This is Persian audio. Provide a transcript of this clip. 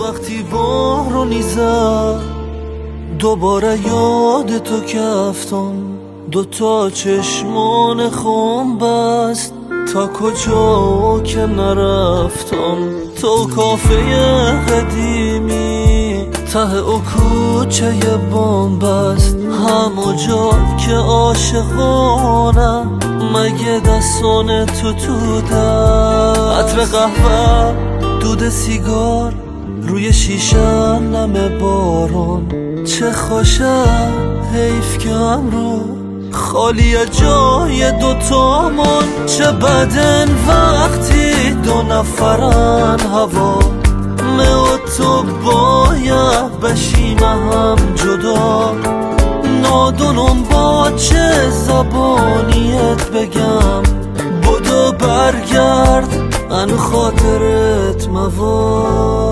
وقتی بارونی زد دوباره یاد تو کفتم، دوتا چشمان خون بست تا کجا که نرفتم. تو کافه قدیمی ته او کوچه بامبست، همو جا که عاشقانم مگه دستان تو عطر قهوه دود سیگار روی شیشه نم بارون. چه خوشه حیف که امرو خالی جای دوتامون. چه بدن وقتی دو نفرن هوا من و تو باید بشیم هم جدا. نادونم با چه زبانیت بگم بدو برگرد ان خاطرت مواد.